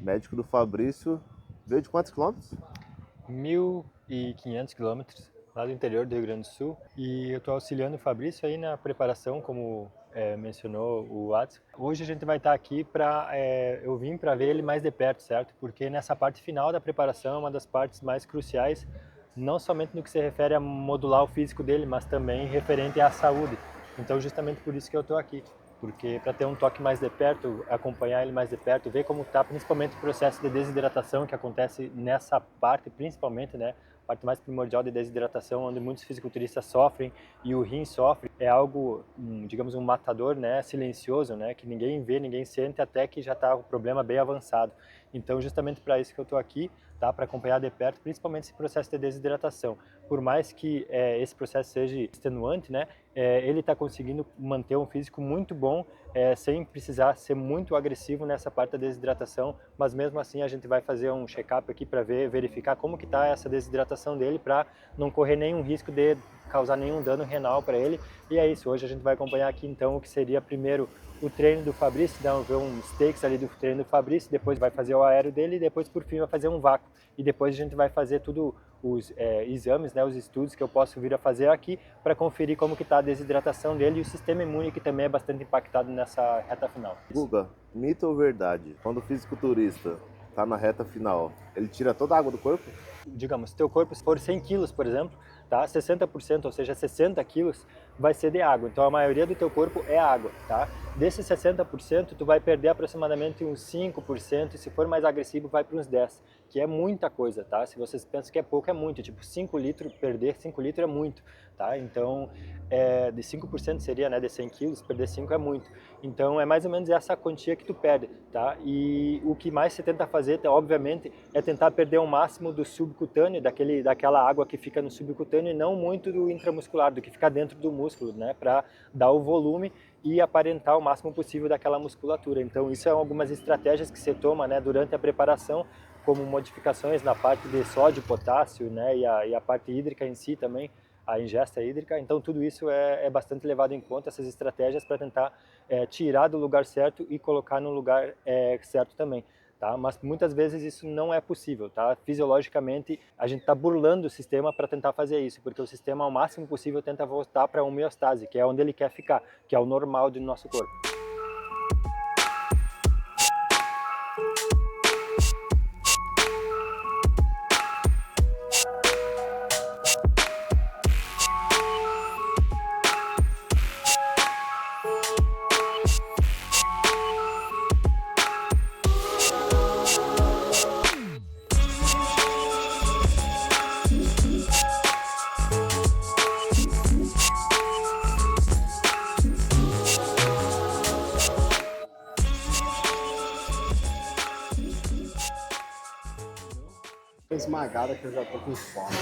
médico do Fabrício. Veio de quantos quilômetros? 1.500 quilômetros lá do interior do Rio Grande do Sul, e eu estou auxiliando o Fabrício aí na preparação, como mencionou o Watson. Hoje a gente vai estar aqui eu vim para ver ele mais de perto, certo? Porque nessa parte final da preparação é uma das partes mais cruciais, não somente no que se refere a modular o físico dele, mas também referente à saúde. Então justamente por isso que eu estou aqui, porque para ter um toque mais de perto, acompanhar ele mais de perto, ver como está principalmente o processo de desidratação que acontece nessa parte, principalmente, né? A parte mais primordial de desidratação, onde muitos fisiculturistas sofrem e o rim sofre, é algo, digamos, um matador, né, silencioso, né, que ninguém vê, ninguém sente, até que já está o problema bem avançado. Então, justamente para isso que eu estou aqui, tá, para acompanhar de perto, principalmente esse processo de desidratação. Por mais que esse processo seja extenuante, né, ele está conseguindo manter um físico muito bom, sem precisar ser muito agressivo nessa parte da desidratação, mas mesmo assim a gente vai fazer um check-up aqui para verificar como que está essa desidratação dele, para não correr nenhum risco de causar nenhum dano renal para ele. E é isso, hoje a gente vai acompanhar aqui então o que seria primeiro o treino do Fabrício, ver uns takes ali do treino do Fabrício, depois vai fazer o aéreo dele e depois por fim vai fazer um vácuo. E depois a gente vai fazer tudo os exames, né, os estudos que eu posso vir a fazer aqui para conferir como que está a desidratação dele e o sistema imune, que também é bastante impactado nessa reta final. Guga, mito ou verdade? Quando o fisiculturista está na reta final, ele tira toda a água do corpo? Digamos, se teu corpo for 100 quilos, por exemplo, tá? 60%, ou seja, 60 quilos, vai ser de água. Então a maioria do teu corpo é água, tá? Desses 60%, tu vai perder aproximadamente uns 5%, e se for mais agressivo, vai para uns 10%, que é muita coisa, tá? Se vocês pensam que é pouco, é muito. Tipo, 5 litros, perder 5 litros é muito, tá? Então, de 5% seria, né, de 100 quilos, perder 5 é muito. Então, é mais ou menos essa quantia que tu perde, tá? E o que mais você tenta fazer, obviamente, é tentar perder o máximo do subcutâneo, daquela água que fica no subcutâneo, e não muito do intramuscular, do que fica dentro do músculo, né? Para dar o volume e aparentar o máximo possível daquela musculatura. Então, isso é algumas estratégias que você toma, né, durante a preparação, como modificações na parte de sódio, potássio, né, e a parte hídrica em si também, a ingesta hídrica. Então, tudo isso é bastante levado em conta, essas estratégias, para tentar tirar do lugar certo e colocar no lugar certo também. Tá? Mas muitas vezes isso não é possível, tá? Fisiologicamente a gente está burlando o sistema para tentar fazer isso, porque o sistema ao máximo possível tenta voltar para a homeostase, que é onde ele quer ficar, que é o normal do nosso corpo. Esmagada que eu já tô com fome.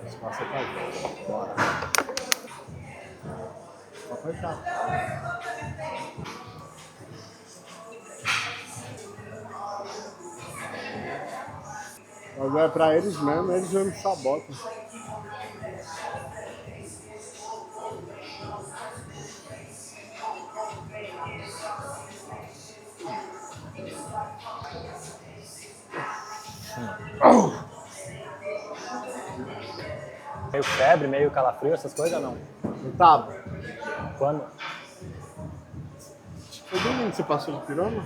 O espaço tá bom. Bora. Só foi cá. Agora é pra eles mesmo, eles já me sabotam. Meio febre, meio calafrio, essas coisas ou não? Não tava? Quando? Foi domingo que você passou de pirona?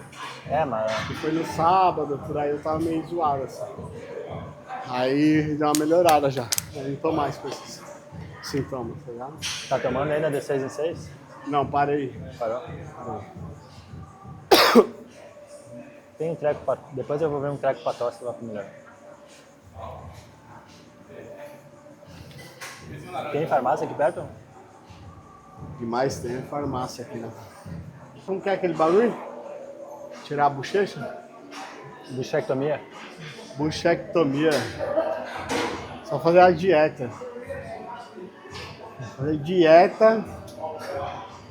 Mas... E foi no sábado, por aí eu tava meio zoado assim. Aí deu uma melhorada já. Eu não tô mais com esses sintomas, tá ligado? Tá tomando ainda de 6 em 6? Não, parei. Parou? Tem um treco pra... Depois eu vou ver um treco pra tosse lá pro melhor. Tem farmácia aqui perto? Demais tem farmácia aqui, né? Como que é aquele bagulho? Tirar a bochecha? Bichectomia? Buchectomia. Só fazer a dieta. Fazer dieta,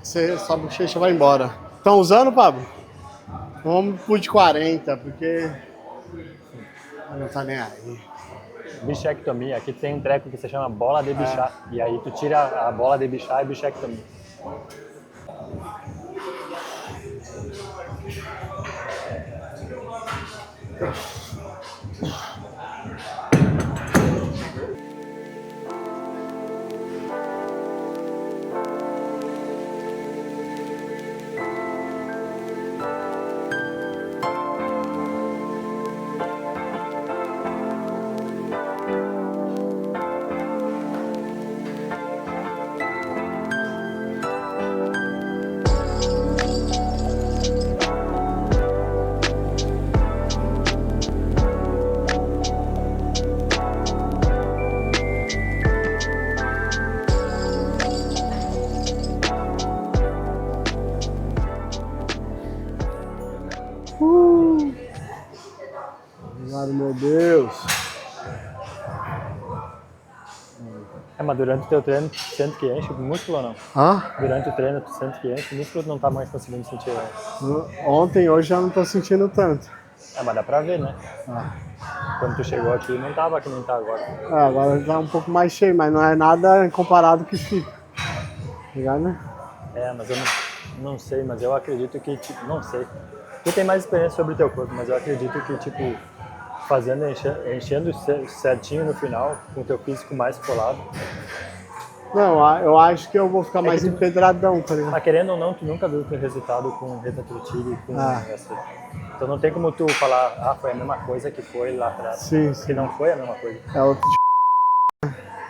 sua bochecha vai embora. Estão usando, Pablo? Vamos pro de 40, porque não tá nem aí. Bichectomia. Aqui tem um treco que se chama bola de bichar. E aí tu tira a bola de bichar e bichectomia. Obrigado, meu Deus. Mas durante o teu treino, tu sente que enche o músculo ou não? Hã? Durante o treino, tu sente que enche o músculo ou tu não tá mais conseguindo sentir? Ontem, hoje já não tô sentindo tanto. Mas dá pra ver, né? Ah. Quando tu chegou aqui, não tava que nem tá agora. Agora tá um pouco mais cheio, mas não é nada comparado com o que fica. Ligado, né? Mas eu não sei, mas eu acredito que, tipo, não sei. Tu tem mais experiência sobre o teu corpo, mas eu acredito que, tipo, fazendo, enchendo certinho no final, com o teu físico mais colado. Não, eu acho que eu vou ficar mais que tu- empedradão, tá ligado? Mas querendo ou não, tu nunca viu o teu resultado com retatrutile, com essa. Então não tem como tu falar, foi a mesma coisa que foi lá atrás. Sim, Porque sim. não foi a mesma coisa. É outro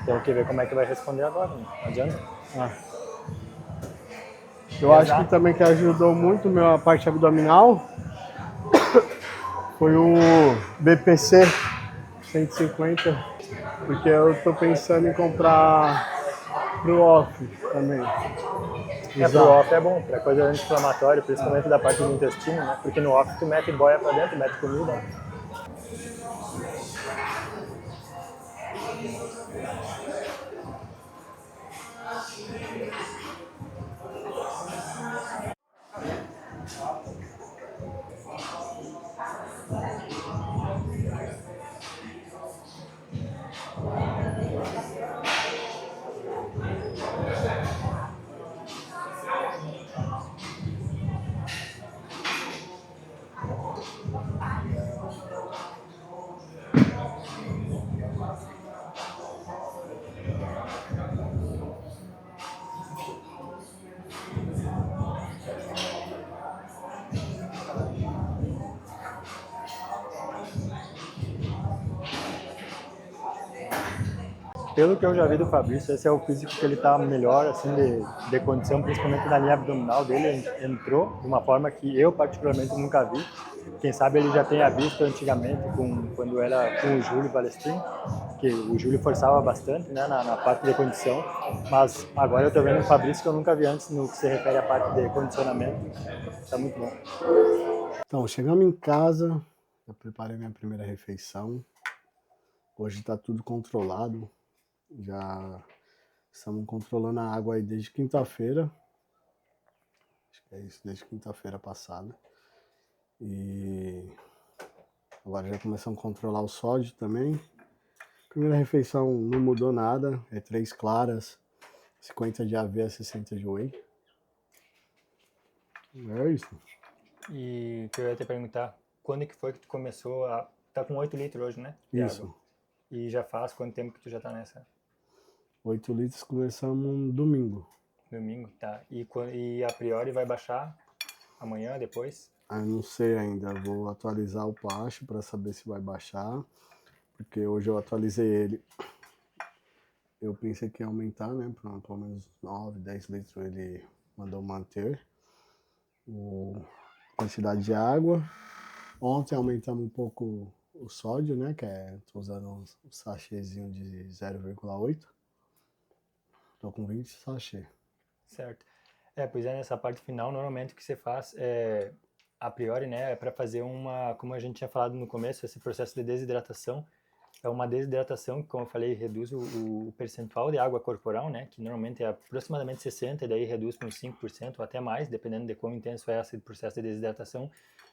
Tem que ver como é que vai responder agora, não adianta. Eu acho que também que ajudou muito a parte abdominal foi o BPC 150, porque eu tô pensando em comprar pro off também. Pro off é bom, pra coisa anti-inflamatória, principalmente da parte do intestino, né? Porque no off tu mete boia pra dentro, mete comida, né? Pelo que eu já vi do Fabrício, esse é o físico que ele tá melhor, assim, de condição, principalmente na linha abdominal dele. Entrou de uma forma que eu, particularmente, nunca vi. Quem sabe ele já tenha visto antigamente, quando era com o Júlio Balestrin, que o Júlio forçava bastante, né, na parte de condição. Mas agora eu tô vendo um Fabrício que eu nunca vi antes no que se refere à parte de condicionamento. Tá muito bom. Então, chegamos em casa, eu preparei minha primeira refeição. Hoje tá tudo controlado. Já estamos controlando a água aí desde quinta-feira. Acho que é isso, desde quinta-feira passada. E agora já começamos a controlar o sódio também. Primeira refeição não mudou nada, é 3 claras, 50 de aveia, 60 de whey. É isso. E o que eu ia te perguntar, quando que foi que tu começou a... Tá com 8 litros hoje, né? De Isso. água. E já faz quanto tempo que tu já tá nessa? 8 litros começamos no domingo. Domingo, tá. E a priori vai baixar amanhã, depois? Eu não sei ainda, vou atualizar o Pacho para saber se vai baixar, porque hoje eu atualizei ele. Eu pensei que ia aumentar, né, para pelo menos 9, 10 litros, ele mandou manter a quantidade de água. Ontem aumentamos um pouco o sódio, né, tô usando um sachêzinho de 0,8. Tô com 20 sachê. Certo. Pois é, nessa parte final, normalmente o que você faz a priori, né, é para fazer como a gente tinha falado no começo, esse processo de desidratação. É uma desidratação que, como eu falei, reduz o percentual de água corporal, né, que normalmente é aproximadamente 60%, e daí reduz para uns 5% ou até mais, dependendo de quão intenso é esse processo de desidratação,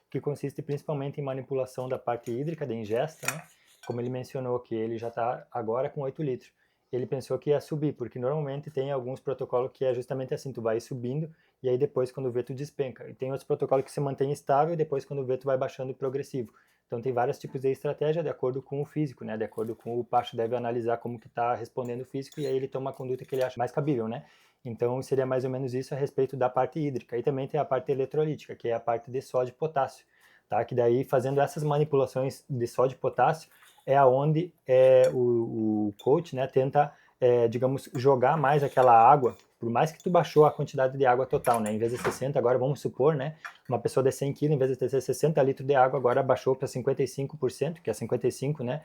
que consiste principalmente em manipulação da parte hídrica, da ingesta, né, como ele mencionou, que ele já está agora com 8 litros. Ele pensou que ia subir, porque normalmente tem alguns protocolos que é justamente assim, tu vai subindo e aí depois quando vê tu despenca. E tem outros protocolos que se mantém estável e depois quando vê tu vai baixando progressivo. Então tem vários tipos de estratégia de acordo com o físico, né? De acordo com o Pacho deve analisar como que está respondendo o físico e aí ele toma a conduta que ele acha mais cabível, né? Então seria mais ou menos isso a respeito da parte hídrica. E também tem a parte eletrolítica, que é a parte de sódio e potássio, tá? Que daí fazendo essas manipulações de sódio e potássio é aonde o coach, né, tenta, digamos, jogar mais aquela água, por mais que tu baixou a quantidade de água total, né? Em vez de 60, agora vamos supor, né? Uma pessoa de 100 kg, em vez de ter 60 litros de água, agora baixou para 55%, que é 55, né,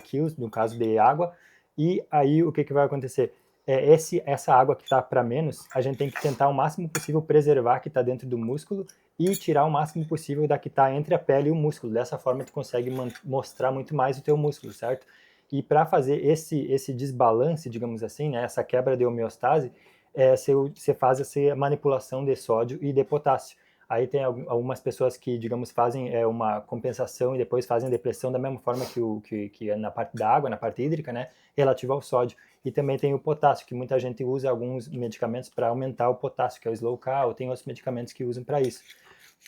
quilos, no caso de água. E aí o que, que vai acontecer? Essa água que está para menos, a gente tem que tentar o máximo possível preservar que está dentro do músculo e tirar o máximo possível da que está entre a pele e o músculo. Dessa forma, tu consegue mostrar muito mais o teu músculo, certo? E para fazer esse desbalance, digamos assim, né, essa quebra de homeostase, você faz essa manipulação de sódio e de potássio. Aí tem algumas pessoas que, digamos, fazem uma compensação e depois fazem depressão da mesma forma que é na parte da água, na parte hídrica, né, relativa ao sódio. E também tem o potássio, que muita gente usa alguns medicamentos para aumentar o potássio, que é o Slow Cal, ou tem outros medicamentos que usam para isso.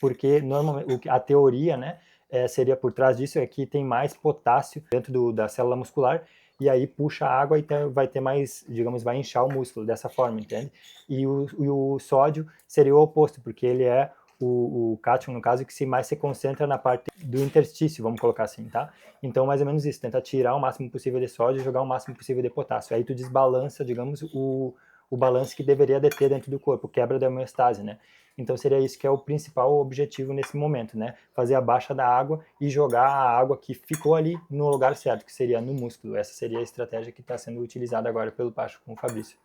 Porque normalmente a teoria, né, seria por trás disso é que tem mais potássio dentro da célula muscular e aí puxa a água e vai ter mais, digamos, vai inchar o músculo dessa forma, entende? E o sódio seria o oposto, porque ele é o cátion, no caso, que mais se concentra na parte do interstício, vamos colocar assim, tá? Então, mais ou menos isso, tenta tirar o máximo possível de sódio e jogar o máximo possível de potássio. Aí tu desbalança, digamos, o balanço que deveria de ter dentro do corpo, quebra da homeostase, né? Então seria isso que é o principal objetivo nesse momento, né? Fazer a baixa da água e jogar a água que ficou ali no lugar certo, que seria no músculo. Essa seria a estratégia que está sendo utilizada agora pelo Pacho com o Fabrício.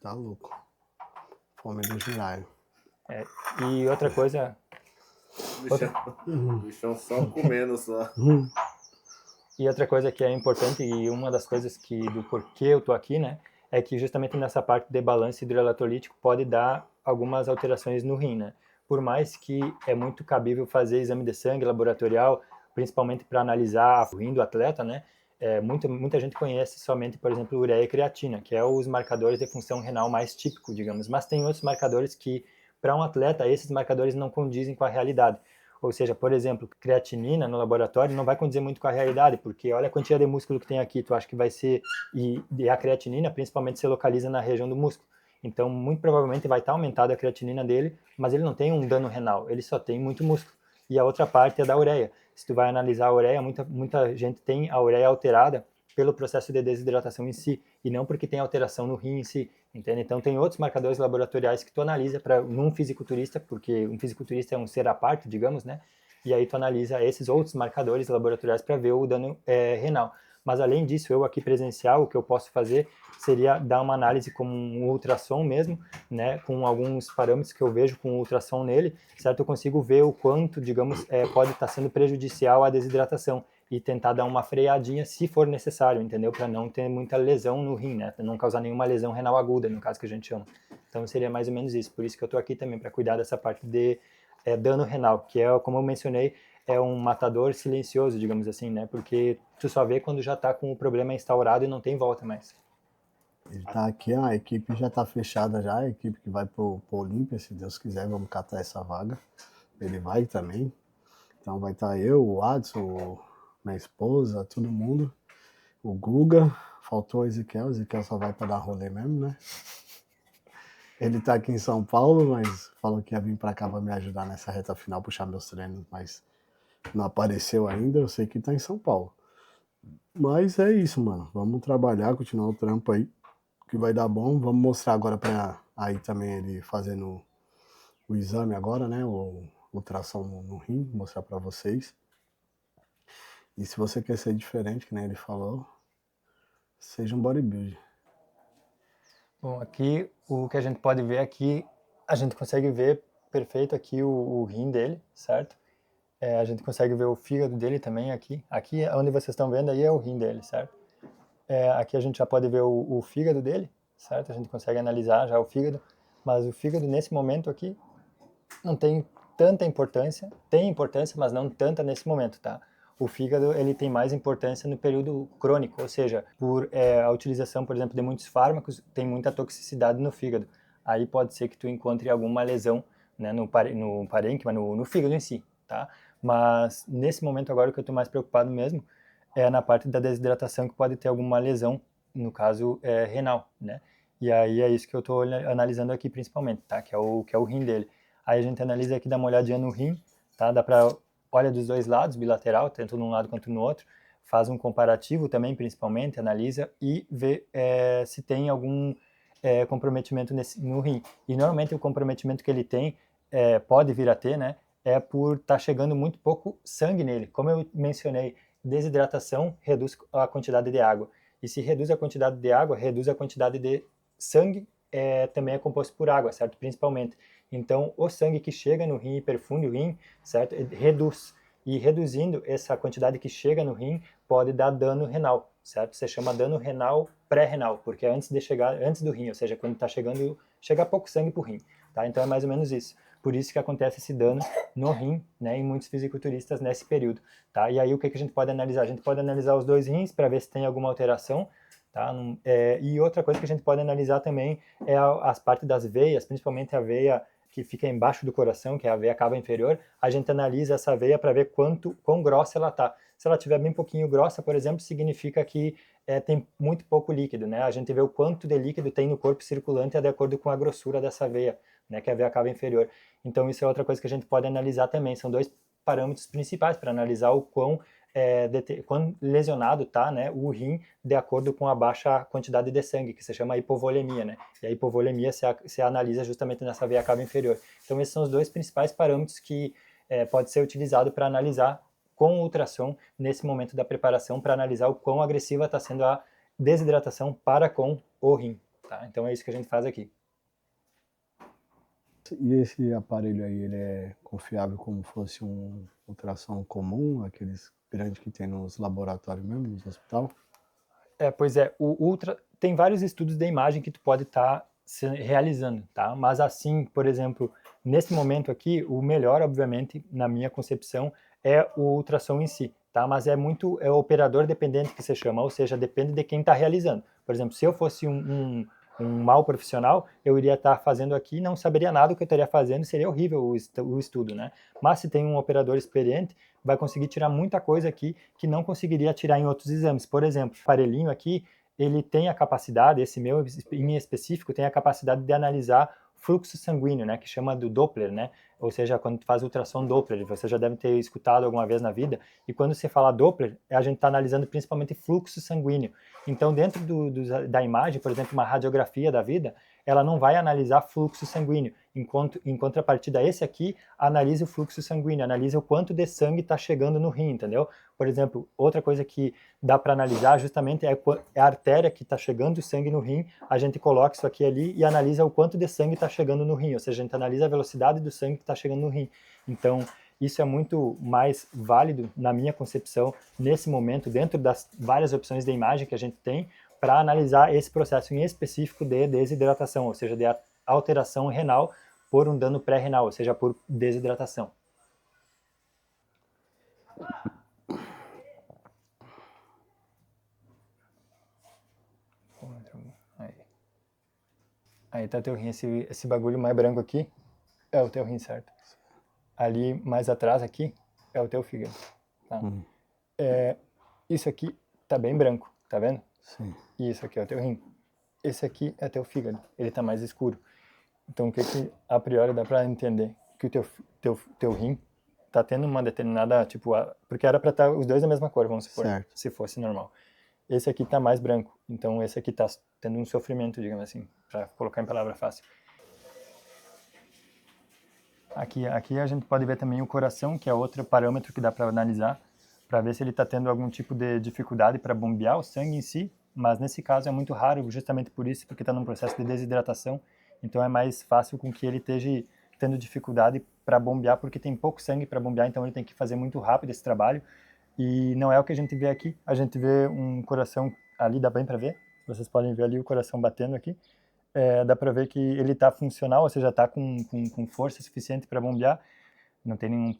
Tá louco. Fome do giraio. E outra coisa... O bichão só comendo só. E outra coisa que é importante, e uma das coisas do porquê eu tô aqui, né, é que justamente nessa parte de balanço hidroeletrolítico pode dar algumas alterações no rim, né? Por mais que é muito cabível fazer exame de sangue laboratorial, principalmente para analisar o rim do atleta, né? Muita gente conhece somente, por exemplo, ureia e creatina, que é os marcadores de função renal mais típico, digamos. Mas tem outros marcadores que, para um atleta, esses marcadores não condizem com a realidade. Ou seja, por exemplo, creatinina no laboratório não vai condizer muito com a realidade, porque olha a quantidade de músculo que tem aqui, tu acha que vai ser... E a creatinina principalmente se localiza na região do músculo. Então, muito provavelmente vai estar aumentada a creatinina dele, mas ele não tem um dano renal, ele só tem muito músculo. E a outra parte é da ureia. Se tu vai analisar a ureia, muita gente tem a ureia alterada pelo processo de desidratação em si, e não porque tem alteração no rim em si, entende? Então tem outros marcadores laboratoriais que tu analisa num fisiculturista, porque um fisiculturista é um ser à parte, digamos, né? E aí tu analisa esses outros marcadores laboratoriais para ver o dano renal. Mas além disso, eu aqui presencial, o que eu posso fazer seria dar uma análise com um ultrassom mesmo, né, com alguns parâmetros que eu vejo com o ultrassom nele, certo? Eu consigo ver o quanto, digamos, pode estar sendo prejudicial a desidratação e tentar dar uma freadinha se for necessário, entendeu? Para não ter muita lesão no rim, né? Pra não causar nenhuma lesão renal aguda, no caso que a gente chama. Então seria mais ou menos isso. Por isso que eu estou aqui também, para cuidar dessa parte de dano renal, que é, como eu mencionei, é um matador silencioso, digamos assim, né? Porque tu só vê quando já está com o problema instaurado e não tem volta mais. Ele tá aqui, a equipe já tá fechada já, a equipe que vai pro Olímpia, se Deus quiser, vamos catar essa vaga. Ele vai também. Então vai estar eu, o Adson, minha esposa, todo mundo. O Guga, faltou o Ezequiel só vai para dar rolê mesmo, né? Ele tá aqui em São Paulo, mas falou que ia vir para cá para me ajudar nessa reta final, puxar meus treinos, mas não apareceu ainda, eu sei que tá em São Paulo. Mas é isso, mano. Vamos trabalhar, continuar o trampo aí, que vai dar bom. Vamos mostrar agora para aí também ele fazendo o exame agora, né? O ultrassom no rim, mostrar para vocês. E se você quer ser diferente, que nem ele falou, seja um bodybuilder. Bom, aqui o que a gente pode ver aqui, a gente consegue ver perfeito aqui o rim dele, certo? A gente consegue ver o fígado dele também aqui. Aqui, onde vocês estão vendo, aí é o rim dele, certo? Aqui a gente já pode ver o fígado dele, certo? A gente consegue analisar já o fígado, mas o fígado nesse momento aqui não tem tanta importância, tem importância, mas não tanta nesse momento, tá? O fígado, ele tem mais importância no período crônico, ou seja, por a utilização, por exemplo, de muitos fármacos, tem muita toxicidade no fígado. Aí pode ser que tu encontre alguma lesão né, no parênquima, no fígado em si, tá? Mas nesse momento agora o que eu estou mais preocupado mesmo é na parte da desidratação, que pode ter alguma lesão, no caso renal, né? E aí é isso que eu estou analisando aqui principalmente, tá? Que é o rim dele. Aí a gente analisa aqui, dá uma olhadinha no rim, tá? Dá para olha dos dois lados, bilateral, tanto num lado quanto no outro, faz um comparativo também, principalmente, analisa e vê se tem algum comprometimento no rim. E normalmente o comprometimento que ele tem, pode vir a ter, né? É por estar chegando muito pouco sangue nele. Como eu mencionei, desidratação reduz a quantidade de água. E se reduz a quantidade de água, reduz a quantidade de sangue, também é composto por água, certo? Principalmente. Então, o sangue que chega no rim e perfunde o rim, certo? Reduz. E reduzindo essa quantidade que chega no rim, pode dar dano renal, certo? Você chama dano renal pré-renal, porque é antes do rim, ou seja, quando está chegando, chega pouco sangue para o rim, tá? Então é mais ou menos isso. Por isso que acontece esse dano no rim, né, em muitos fisiculturistas nesse período, tá? E aí o que a gente pode analisar? A gente pode analisar os dois rins para ver se tem alguma alteração, tá? E outra coisa que a gente pode analisar também é as partes das veias, principalmente a veia que fica embaixo do coração, que é a veia cava inferior. A gente analisa essa veia para ver quão grossa ela tá. Se ela tiver bem pouquinho grossa, por exemplo, significa que tem muito pouco líquido, né? A gente vê o quanto de líquido tem no corpo circulante de acordo com a grossura dessa veia, né? Que é a veia cava inferior. Então isso é outra coisa que a gente pode analisar também. São dois parâmetros principais para analisar o quão lesionado está, né, o rim, de acordo com a baixa quantidade de sangue, que se chama hipovolemia, né? E a hipovolemia se analisa justamente nessa veia cava inferior. Então esses são os dois principais parâmetros que pode ser utilizado para analisar com ultrassom nesse momento da preparação, para analisar o quão agressiva está sendo a desidratação para com o rim, tá? Então é isso que a gente faz aqui. E esse aparelho aí, ele é confiável como fosse um ultrassom comum, aqueles grandes que tem nos laboratórios mesmo, nos hospitais? Pois é, tem vários estudos de imagem que tu pode estar realizando, tá? Mas assim, por exemplo, nesse momento aqui, o melhor, obviamente, na minha concepção, é o ultrassom em si, tá? Mas é o operador dependente que se chama, ou seja, depende de quem está realizando. Por exemplo, se eu fosse um mau profissional, eu iria estar fazendo aqui, não saberia nada do que eu estaria fazendo, seria horrível o estudo, né? Mas se tem um operador experiente, vai conseguir tirar muita coisa aqui que não conseguiria tirar em outros exames. Por exemplo, o aparelhinho aqui, ele tem a capacidade, esse meu em específico, tem a capacidade de analisar fluxo sanguíneo, né, que chama do Doppler, né? Ou seja, quando tu faz ultrassom Doppler, você já deve ter escutado alguma vez na vida, e quando você fala Doppler, a gente está analisando principalmente fluxo sanguíneo. Então, dentro da imagem, por exemplo, uma radiografia da vida, ela não vai analisar fluxo sanguíneo, em contrapartida, esse aqui analisa o fluxo sanguíneo, analisa o quanto de sangue está chegando no rim, entendeu? Por exemplo, outra coisa que dá para analisar justamente é a artéria que está chegando sangue no rim, a gente coloca isso aqui ali e analisa o quanto de sangue está chegando no rim, ou seja, a gente analisa a velocidade do sangue que está chegando no rim. Então, isso é muito mais válido, na minha concepção, nesse momento, dentro das várias opções de imagem que a gente tem, para analisar esse processo em específico de desidratação, ou seja, de alteração renal por um dano pré-renal, ou seja, por desidratação. Aí tá teu rim, esse bagulho mais branco aqui é o teu rim, certo? Ali mais atrás aqui é o teu fígado, tá? Isso aqui tá bem branco, tá vendo? Sim. E isso aqui é o teu rim. Esse aqui é teu fígado, ele tá mais escuro. Então o que a priori dá para entender? Que o teu rim tá tendo uma determinada, tipo, porque era para estar os dois da mesma cor, vamos supor, certo, se fosse normal. Esse aqui tá mais branco, então esse aqui tá tendo um sofrimento, digamos assim, para colocar em palavra fácil. Aqui a gente pode ver também o coração, que é outro parâmetro que dá para analisar, para ver se ele está tendo algum tipo de dificuldade para bombear o sangue em si, mas nesse caso é muito raro, justamente por isso, porque está num processo de desidratação, então é mais fácil com que ele esteja tendo dificuldade para bombear, porque tem pouco sangue para bombear, então ele tem que fazer muito rápido esse trabalho, e não é o que a gente vê aqui. A gente vê um coração ali, dá bem para ver, vocês podem ver ali o coração batendo aqui, dá para ver que ele está funcional, ou seja, está com força suficiente para bombear, não tem nenhum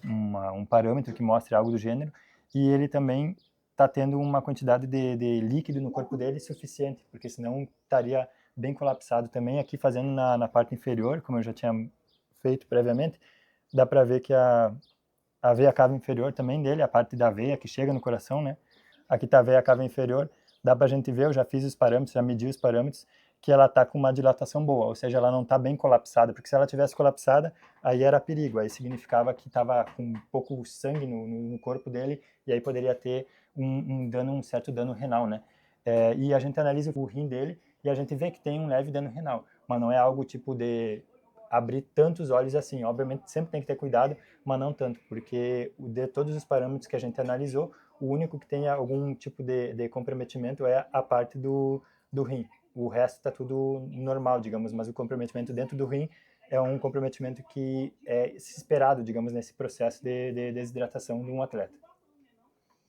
um parâmetro que mostre algo do gênero, e ele também está tendo uma quantidade de líquido no corpo dele suficiente, porque senão estaria bem colapsado também. Aqui fazendo na parte inferior, como eu já tinha feito previamente, dá para ver que a veia cava inferior também dele, a parte da veia que chega no coração, né? Aqui tá a veia cava inferior, dá pra gente ver, eu já fiz os parâmetros, já medi os parâmetros, que ela tá com uma dilatação boa, ou seja, ela não tá bem colapsada, porque se ela tivesse colapsada, aí era perigo, aí significava que tava com pouco sangue no corpo dele, e aí poderia ter um certo dano renal, né? E a gente analisa o rim dele, e a gente vê que tem um leve dano renal, mas não é algo tipo de abrir tantos olhos assim, obviamente sempre tem que ter cuidado, mas não tanto, porque de todos os parâmetros que a gente analisou, o único que tem algum tipo de comprometimento é a parte do rim. O resto está tudo normal, digamos, mas o comprometimento dentro do rim é um comprometimento que é esperado, digamos, nesse processo de desidratação de um atleta.